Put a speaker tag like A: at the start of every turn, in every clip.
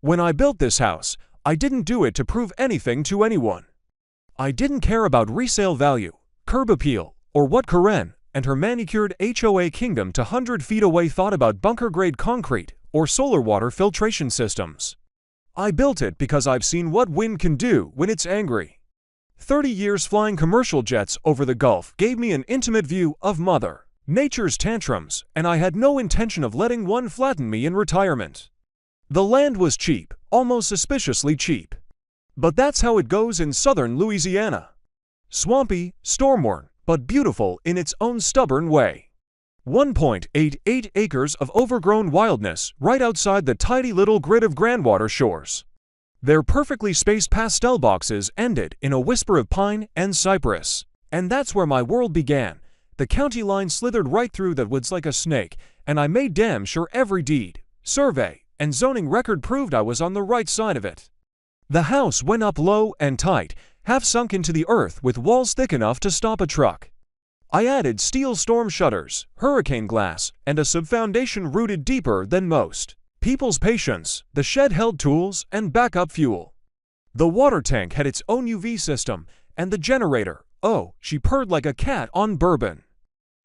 A: When I built this house, I didn't do it to prove anything to anyone. I didn't care about resale value, curb appeal, or what Karen and her manicured HOA kingdom 200 feet away thought about bunker-grade concrete or solar water filtration systems. I built it because I've seen what wind can do when it's angry. 30 years flying commercial jets over the Gulf gave me an intimate view of Mother Nature's tantrums, and I had no intention of letting one flatten me in retirement. The land was cheap, almost suspiciously cheap. But that's how it goes in southern Louisiana. Swampy, storm-worn, but beautiful in its own stubborn way. 1.88 acres of overgrown wildness right outside the tidy little grid of Grandwater shores. Their perfectly spaced pastel boxes ended in a whisper of pine and cypress. And that's where my world began. The county line slithered right through the woods like a snake, and I made damn sure every deed, survey, and zoning record proved I was on the right side of it. The house went up low and tight, half sunk into the earth with walls thick enough to stop a truck. I added steel storm shutters, hurricane glass, and a subfoundation rooted deeper than most people's patience. The shed held tools and backup fuel. The water tank had its own UV system, and the generator, oh, she purred like a cat on bourbon.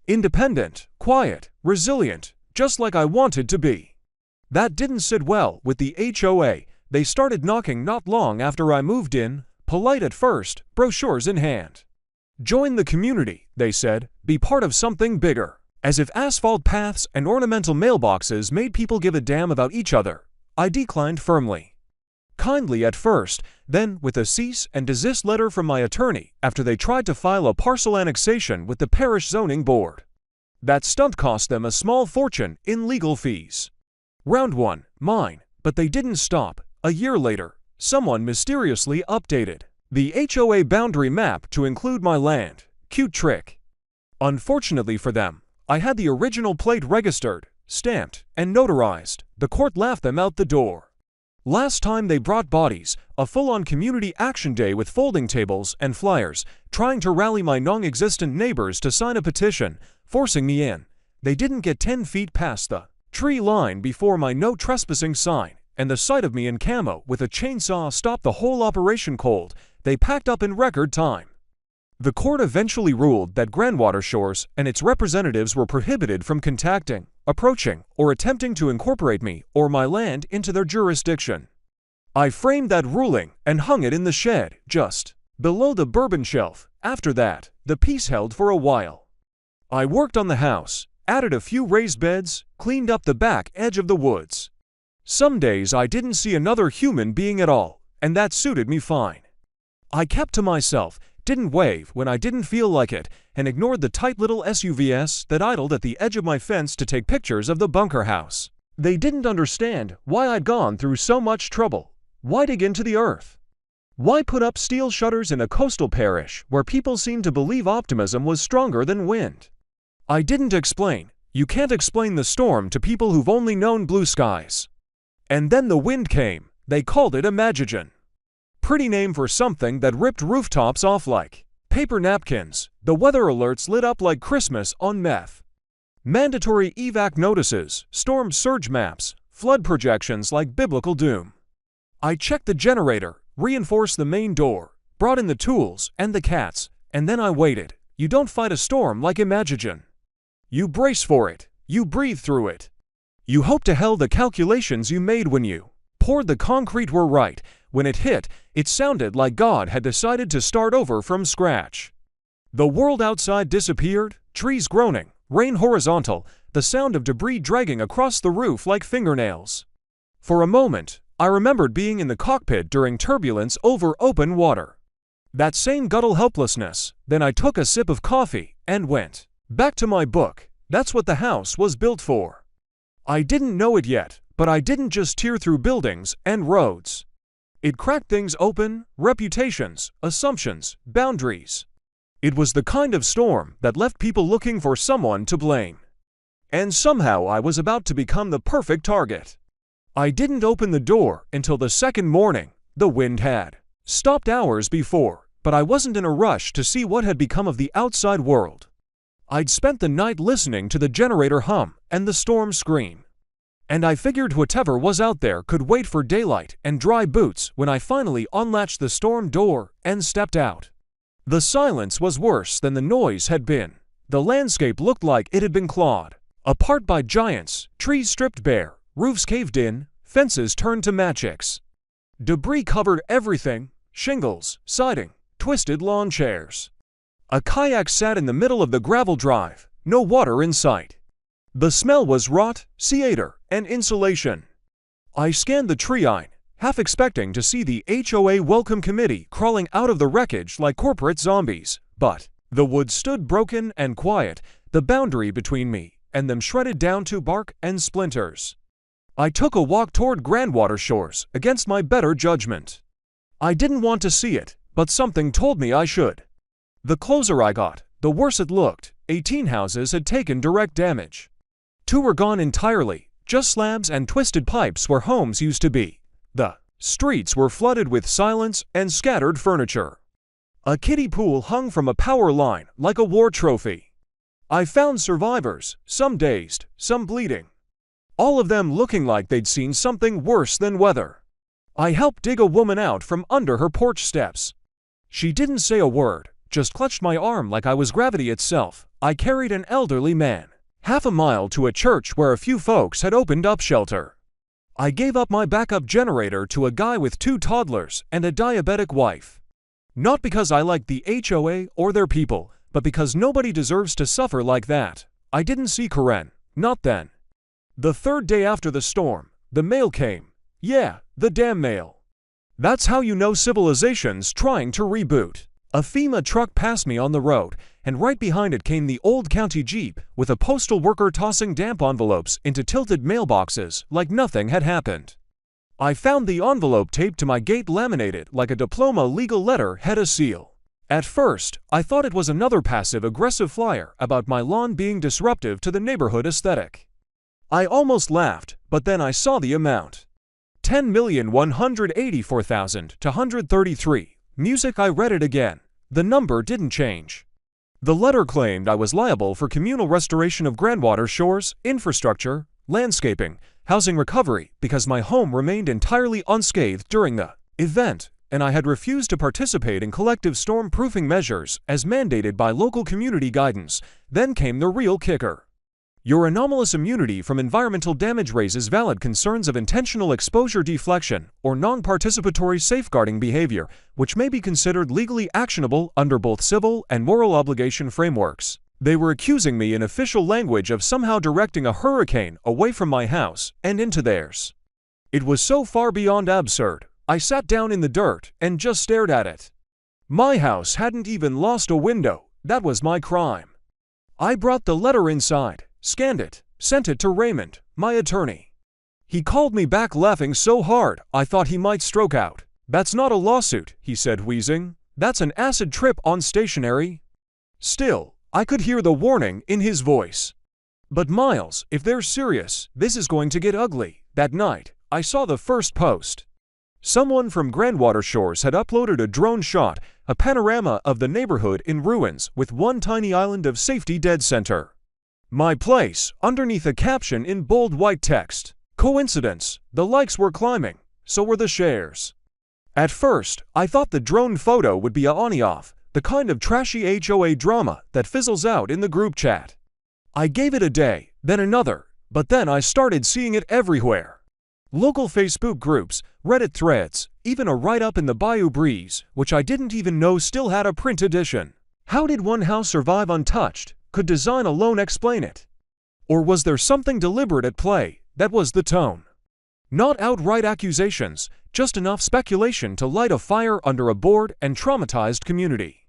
A: Independent, quiet, resilient, just like I wanted to be. That didn't sit well with the HOA. They started knocking not long after I moved in, polite at first, brochures in hand. Join the community, they said, be part of something bigger. As if asphalt paths and ornamental mailboxes made people give a damn about each other. I declined firmly. Kindly at first, then with a cease and desist letter from my attorney after they tried to file a parcel annexation with the parish zoning board. That stunt cost them a small fortune in legal fees. Round 1, mine, but they didn't stop. A year later, someone mysteriously updated the HOA boundary map to include my land. Cute trick. Unfortunately for them, I had the original plate registered, stamped, and notarized. The court laughed them out the door. Last time they brought bodies, a full-on community action day with folding tables and flyers, trying to rally my non-existent neighbors to sign a petition, forcing me in. They didn't get 10 feet past the tree line before my no trespassing sign, and the sight of me in camo with a chainsaw stopped the whole operation cold. They packed up in record time. The court eventually ruled that Grandwater Shores and its representatives were prohibited from contacting, approaching, or attempting to incorporate me or my land into their jurisdiction. I framed that ruling and hung it in the shed, just below the bourbon shelf. After that, the peace held for a while. I worked on the house, added a few raised beds, cleaned up the back edge of the woods. Some days I didn't see another human being at all, and that suited me fine. I kept to myself, didn't wave when I didn't feel like it, and ignored the tight little SUVs that idled at the edge of my fence to take pictures of the bunker house. They didn't understand why I'd gone through so much trouble. Why dig into the earth? Why put up steel shutters in a coastal parish where people seemed to believe optimism was stronger than wind? I didn't explain. You can't explain the storm to people who've only known blue skies. And then the wind came. They called it a magigen. Pretty name for something that ripped rooftops off like paper napkins. The weather alerts lit up like Christmas on meth. Mandatory evac notices, storm surge maps, flood projections like biblical doom. I checked the generator, reinforced the main door, brought in the tools and the cats, and then I waited. You don't fight a storm like Imagigen. You brace for it. You breathe through it. You hope to hell the calculations you made when you poured the concrete were right. When it hit, it sounded like God had decided to start over from scratch. The world outside disappeared, trees groaning, rain horizontal, the sound of debris dragging across the roof like fingernails. For a moment, I remembered being in the cockpit during turbulence over open water. That same guttural helplessness. Then I took a sip of coffee and went back to my book. That's what the house was built for. I didn't know it yet, but I didn't just tear through buildings and roads. It cracked things open, reputations, assumptions, boundaries. It was the kind of storm that left people looking for someone to blame. And somehow I was about to become the perfect target. I didn't open the door until the second morning. The wind had stopped hours before, but I wasn't in a rush to see what had become of the outside world. I'd spent the night listening to the generator hum and the storm scream. and I figured whatever was out there could wait for daylight and dry boots when I finally unlatched the storm door and stepped out. The silence was worse than the noise had been. The landscape looked like it had been clawed apart by giants, trees stripped bare, roofs caved in, fences turned to matchsticks. Debris covered everything: shingles, siding, twisted lawn chairs. A kayak sat in the middle of the gravel drive, no water in sight. The smell was rot, ciater, and insulation. I scanned the tree-line, half expecting to see the HOA welcome committee crawling out of the wreckage like corporate zombies, but the woods stood broken and quiet, the boundary between me and them shredded down to bark and splinters. I took a walk toward Grandwater Shores against my better judgment. I didn't want to see it, but something told me I should. The closer I got, the worse it looked. 18 houses had taken direct damage. 2 were gone entirely, just slabs and twisted pipes where homes used to be. The streets were flooded with silence and scattered furniture. A kiddie pool hung from a power line like a war trophy. I found survivors, some dazed, some bleeding. All of them looking like they'd seen something worse than weather. I helped dig a woman out from under her porch steps. She didn't say a word, just clutched my arm like I was gravity itself. I carried an elderly man half a mile to a church where a few folks had opened up shelter. I gave up my backup generator to a guy with 2 toddlers and a diabetic wife. Not because I liked the HOA or their people, but because nobody deserves to suffer like that. I didn't see Karen, not then. The 3rd day after the storm, the mail came. Yeah, the damn mail. That's how you know civilization's trying to reboot. A FEMA truck passed me on the road, and right behind it came the old county jeep with a postal worker tossing damp envelopes into tilted mailboxes like nothing had happened. I found the envelope taped to my gate laminated like a diploma legal letter had a seal. At first, I thought it was another passive-aggressive flyer about my lawn being disruptive to the neighborhood aesthetic. I almost laughed, but then I saw the amount. $10,184,233. Music. I read it again. The number didn't change. The letter claimed I was liable for communal restoration of Grandwater Shores, infrastructure, landscaping, housing recovery because my home remained entirely unscathed during the event, and I had refused to participate in collective storm-proofing measures as mandated by local community guidance. Then came the real kicker. Your anomalous immunity from environmental damage raises valid concerns of intentional exposure deflection or non-participatory safeguarding behavior, which may be considered legally actionable under both civil and moral obligation frameworks. They were accusing me in official language of somehow directing a hurricane away from my house and into theirs. It was so far beyond absurd, I sat down in the dirt and just stared at it. My house hadn't even lost a window. That was my crime. I brought the letter inside, scanned it, sent it to Raymond, my attorney. He called me back laughing so hard I thought he might stroke out. "That's not a lawsuit," he said, wheezing. "That's an acid trip on stationery." Still, I could hear the warning in his voice. "But Miles, if they're serious, this is going to get ugly." That night, I saw the first post. Someone from Grandwater Shores had uploaded a drone shot, a panorama of the neighborhood in ruins with one tiny island of safety dead center. My place, underneath a caption in bold white text. Coincidence, the likes were climbing, so were the shares. At first, I thought the drone photo would be a on-off, the kind of trashy HOA drama that fizzles out in the group chat. I gave it a day, then another, but then I started seeing it everywhere. Local Facebook groups, Reddit threads, even a write-up in the Bayou Breeze, which I didn't even know still had a print edition. How did one house survive untouched? Could design alone explain it? Or was there something deliberate at play? That was the tone. Not outright accusations, just enough speculation to light a fire under a bored and traumatized community.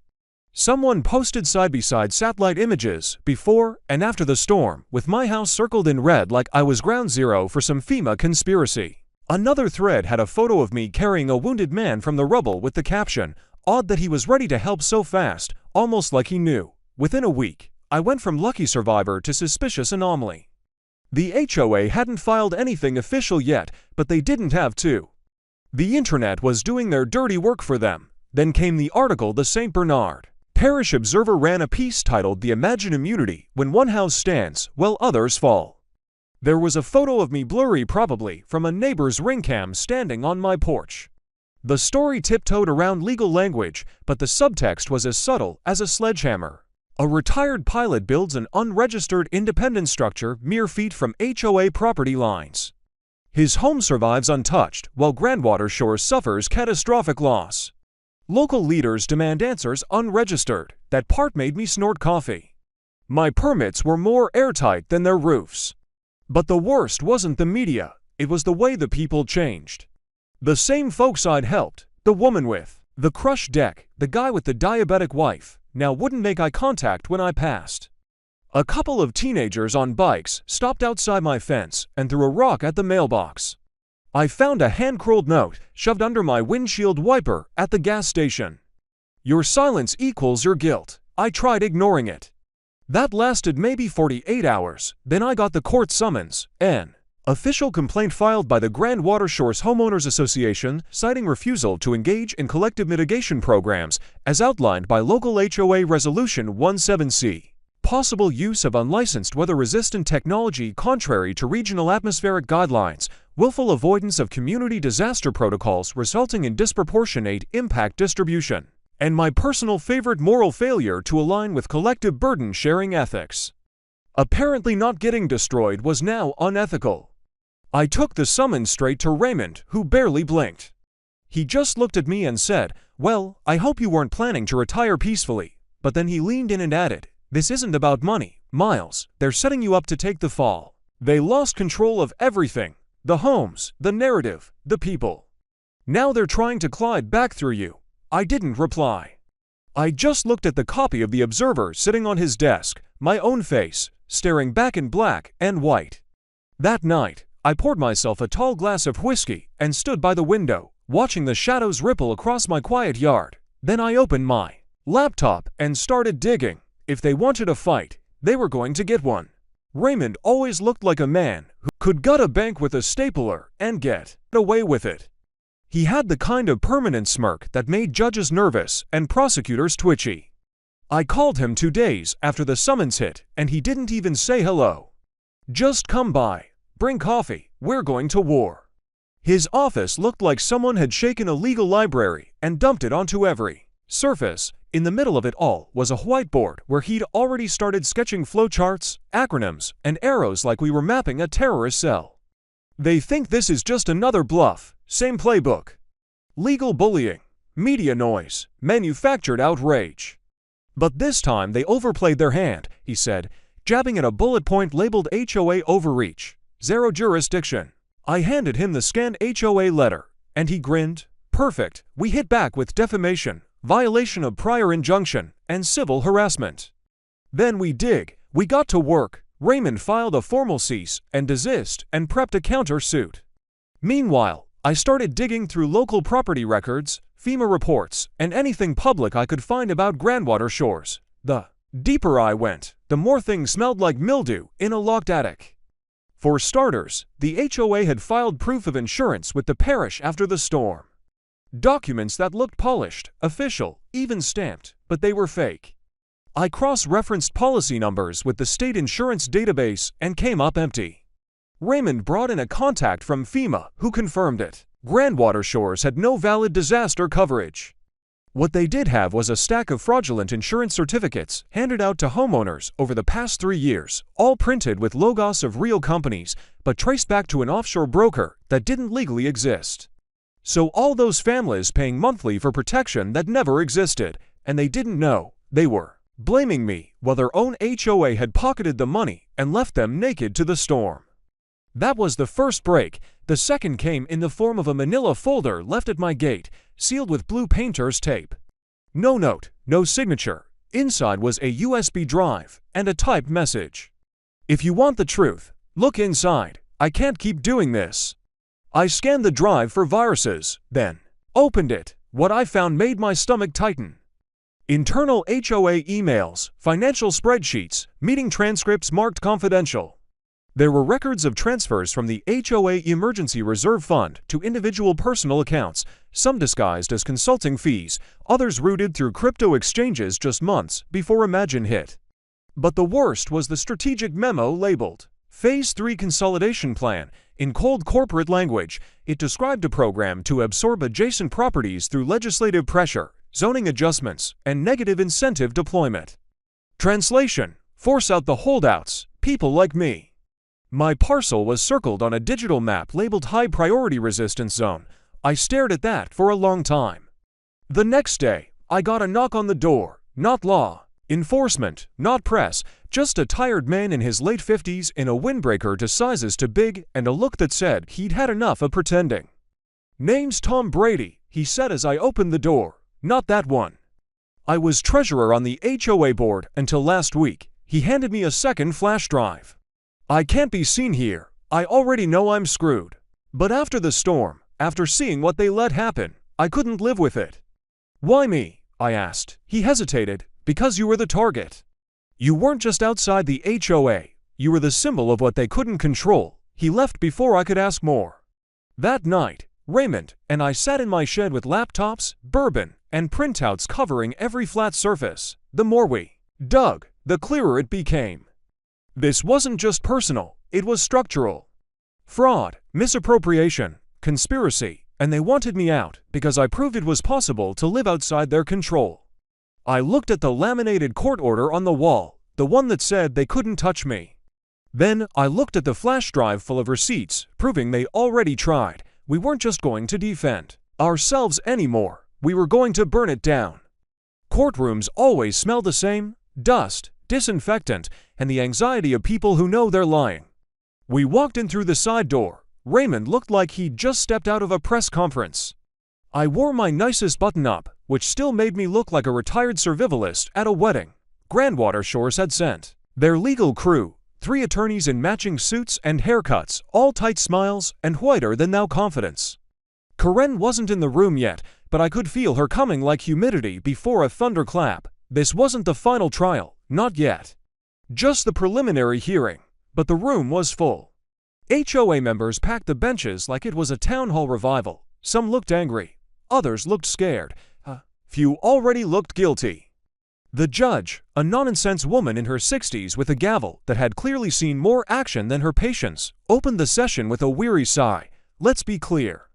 A: Someone posted side-by-side satellite images before and after the storm, with my house circled in red like I was ground zero for some FEMA conspiracy. Another thread had a photo of me carrying a wounded man from the rubble with the caption, "Odd that he was ready to help so fast, almost like he knew." Within a week, I went from lucky survivor to suspicious anomaly. The HOA hadn't filed anything official yet, but they didn't have to. The internet was doing their dirty work for them. Then came the article. The St. Bernard Parish Observer ran a piece titled "The Imagined Immunity When One House Stands While Others Fall." There was a photo of me, blurry probably, from a neighbor's ring cam standing on my porch. The story tiptoed around legal language, but the subtext was as subtle as a sledgehammer. A retired pilot builds an unregistered independent structure mere feet from HOA property lines. His home survives untouched, while Grandwater Shores suffers catastrophic loss. Local leaders demand answers unregistered. That part made me snort coffee. My permits were more airtight than their roofs. But the worst wasn't the media, it was the way the people changed. The same folks I'd helped, the woman with the crushed deck, the guy with the diabetic wife, now wouldn't make eye contact when I passed. A couple of teenagers on bikes stopped outside my fence and threw a rock at the mailbox. I found a hand-scrawled note shoved under my windshield wiper at the gas station. Your silence equals your guilt. I tried ignoring it. That lasted maybe 48 hours, then I got the court summons, an official complaint filed by the Grandwater Shores Homeowners Association citing refusal to engage in collective mitigation programs as outlined by local HOA Resolution 17C. Possible use of unlicensed weather-resistant technology contrary to regional atmospheric guidelines, willful avoidance of community disaster protocols resulting in disproportionate impact distribution, and my personal favorite, moral failure to align with collective burden-sharing ethics. Apparently not getting destroyed was now unethical. I took the summons straight to Raymond, who barely blinked. He just looked at me and said, "Well, I hope you weren't planning to retire peacefully," but then he leaned in and added, "This isn't about money, Miles, they're setting you up to take the fall. They lost control of everything, the homes, the narrative, the people. Now they're trying to claw back through you." I didn't reply. I just looked at the copy of The Observer sitting on his desk, my own face, staring back in black and white. That night, I poured myself a tall glass of whiskey and stood by the window, watching the shadows ripple across my quiet yard. Then I opened my laptop and started digging. If they wanted a fight, they were going to get one. Raymond always looked like a man who could gut a bank with a stapler and get away with it. He had the kind of permanent smirk that made judges nervous and prosecutors twitchy. I called him 2 days after the summons hit, and he didn't even say hello. Just come by, bring coffee, we're going to war. His office looked like someone had shaken a legal library and dumped it onto every surface. In the middle of it all was a whiteboard where he'd already started sketching flowcharts, acronyms, and arrows like we were mapping a terrorist cell. They think this is just another bluff. Same playbook. Legal bullying, media noise, manufactured outrage. But this time they overplayed their hand, he said, jabbing at a bullet point labeled HOA overreach, zero jurisdiction. I handed him the scanned HOA letter, and he grinned. Perfect, we hit back with defamation, violation of prior injunction, and civil harassment. Then we got to work. Raymond filed a formal cease and desist and prepped a counter-suit. Meanwhile, I started digging through local property records, FEMA reports, and anything public I could find about Grandwater Shores. The deeper I went, the more things smelled like mildew in a locked attic. For starters, the HOA had filed proof of insurance with the parish after the storm. Documents that looked polished, official, even stamped, but they were fake. I cross-referenced policy numbers with the state insurance database and came up empty. Raymond brought in a contact from FEMA who confirmed it. Grandwater Shores had no valid disaster coverage. What they did have was a stack of fraudulent insurance certificates handed out to homeowners over the past 3 years, all printed with logos of real companies, but traced back to an offshore broker that didn't legally exist. So all those families paying monthly for protection that never existed, and they didn't know, they were blaming me while their own HOA had pocketed the money and left them naked to the storm. That was the first break. The second came in the form of a manila folder left at my gate, sealed with blue painter's tape. No note, no signature. Inside was a USB drive and a typed message. If you want the truth, look inside. I can't keep doing this. I scanned the drive for viruses, then opened it. What I found made my stomach tighten. Internal HOA emails, financial spreadsheets, meeting transcripts marked confidential. There were records of transfers from the HOA Emergency Reserve Fund to individual personal accounts, some disguised as consulting fees, others routed through crypto exchanges just months before Imagine hit. But the worst was the strategic memo labeled Phase 3 Consolidation Plan. In cold corporate language, it described a program to absorb adjacent properties through legislative pressure, zoning adjustments, and negative incentive deployment. Translation: force out the holdouts, people like me. My parcel was circled on a digital map labeled High Priority Resistance Zone. I stared at that for a long time. The next day, I got a knock on the door. Not law enforcement, not press, just a tired man in his late 50s in a windbreaker to sizes too big and a look that said he'd had enough of pretending. "Name's Tom Brady," he said as I opened the door. "Not that one. I was treasurer on the HOA board until last week." He handed me a second flash drive. "I can't be seen here. I already know I'm screwed. But after the storm, after seeing what they let happen, I couldn't live with it." "Why me?" I asked. He hesitated. "Because you were the target. You weren't just outside the HOA, you were the symbol of what they couldn't control." He left before I could ask more. That night, Raymond and I sat in my shed with laptops, bourbon, and printouts covering every flat surface. The more we dug, the clearer it became. This wasn't just personal, it was structural. Fraud, misappropriation, conspiracy, and they wanted me out because I proved it was possible to live outside their control. I looked at the laminated court order on the wall, the one that said they couldn't touch me. Then I looked at the flash drive full of receipts, proving they already tried. We weren't just going to defend ourselves anymore, we were going to burn it down. Courtrooms always smell the same: dust, disinfectant, and the anxiety of people who know they're lying. We walked in through the side door. Raymond looked like he'd just stepped out of a press conference. I wore my nicest button-up, which still made me look like a retired survivalist at a wedding. Grandwater Shores had sent their legal crew, 3 attorneys in matching suits and haircuts, all tight smiles and whiter-than-thou confidence. Karen wasn't in the room yet, but I could feel her coming like humidity before a thunderclap. This wasn't the final trial, not yet. Just the preliminary hearing, but the room was full. HOA members packed the benches like it was a town hall revival. Some looked angry. Others looked scared. Few already looked guilty. The judge, a nonsense woman in her 60s with a gavel that had clearly seen more action than her patients, opened the session with a weary sigh. Let's be clear.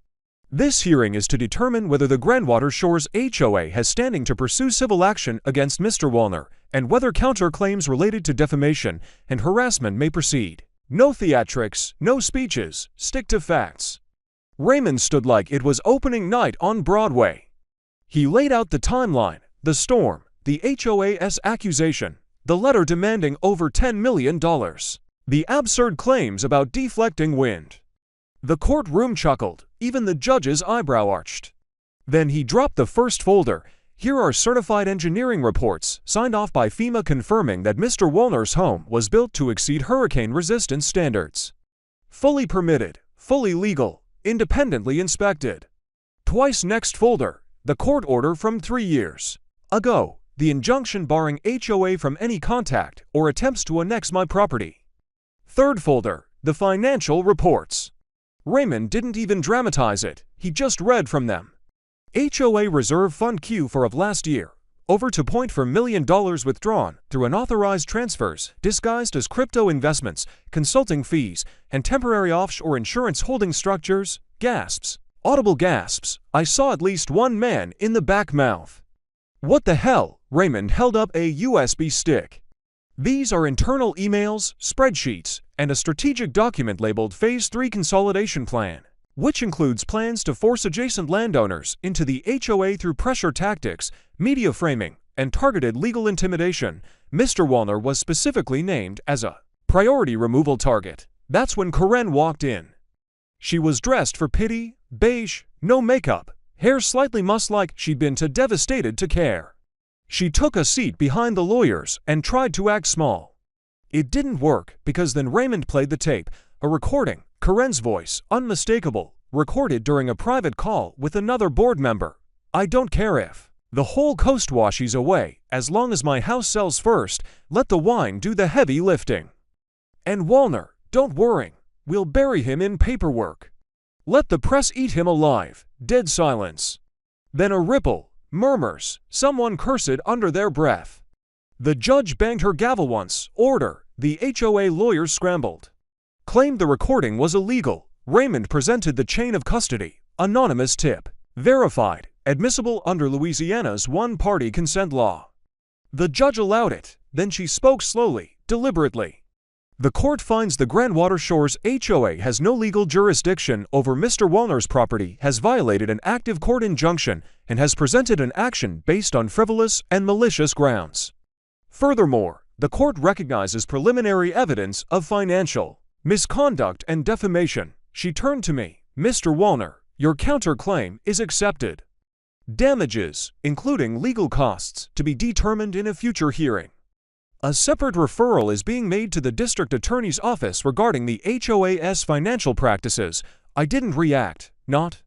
A: This hearing is to determine whether the Grandwater Shores HOA has standing to pursue civil action against Mr. Wallner, and whether counterclaims related to defamation and harassment may proceed. No theatrics, no speeches, stick to facts. Raymond stood like it was opening night on Broadway. He laid out the timeline, the storm, the HOA's accusation, the letter demanding over $10 million, the absurd claims about deflecting wind. The courtroom chuckled, even the judge's eyebrow arched. Then he dropped the first folder. Here are certified engineering reports, signed off by FEMA confirming that Mr. Wallner's home was built to exceed hurricane resistance standards. Fully permitted, fully legal, independently inspected. Twice next folder, the court order from 3 years ago, the injunction barring HOA from any contact or attempts to annex my property. Third folder, the financial reports. Raymond didn't even dramatize it, he just read from them. HOA Reserve Fund Q4 of last year, over $2.4 million withdrawn through unauthorized transfers disguised as crypto investments, consulting fees, and temporary offshore insurance holding structures. Gasps. Audible gasps. I saw at least one man in the back mouth. What the hell? Raymond held up a USB stick. These are internal emails, spreadsheets, and a strategic document labeled Phase 3 Consolidation Plan, which includes plans to force adjacent landowners into the HOA through pressure tactics, media framing, and targeted legal intimidation. Mr. Wallner was specifically named as a priority removal target. That's when Karen walked in. She was dressed for pity, beige, no makeup, hair slightly musk-like. She'd been too devastated to care. She took a seat behind the lawyers and tried to act small. It didn't work because then Raymond played the tape, a recording, Karen's voice, unmistakable, recorded during a private call with another board member. "I don't care if the whole coast washes away, as long as my house sells first, let the wine do the heavy lifting. And Wallner, don't worry, we'll bury him in paperwork. Let the press eat him alive." Dead silence. Then a ripple, murmurs, someone cursed under their breath. The judge banged her gavel once. Order. The HOA lawyers scrambled. claimed the recording was illegal. Raymond presented the chain of custody, anonymous tip, verified, admissible under Louisiana's one-party consent law. The judge allowed it, then she spoke slowly, deliberately. The court finds the Grandwater Shores HOA has no legal jurisdiction over Mr. Wallner's property, has violated an active court injunction, and has presented an action based on frivolous and malicious grounds. Furthermore, the court recognizes preliminary evidence of financial misconduct and defamation. She turned to me. Mr. Wallner, your counterclaim is accepted. Damages, including legal costs, to be determined in a future hearing. A separate referral is being made to the district attorney's office regarding the HOA's financial practices. I didn't react, not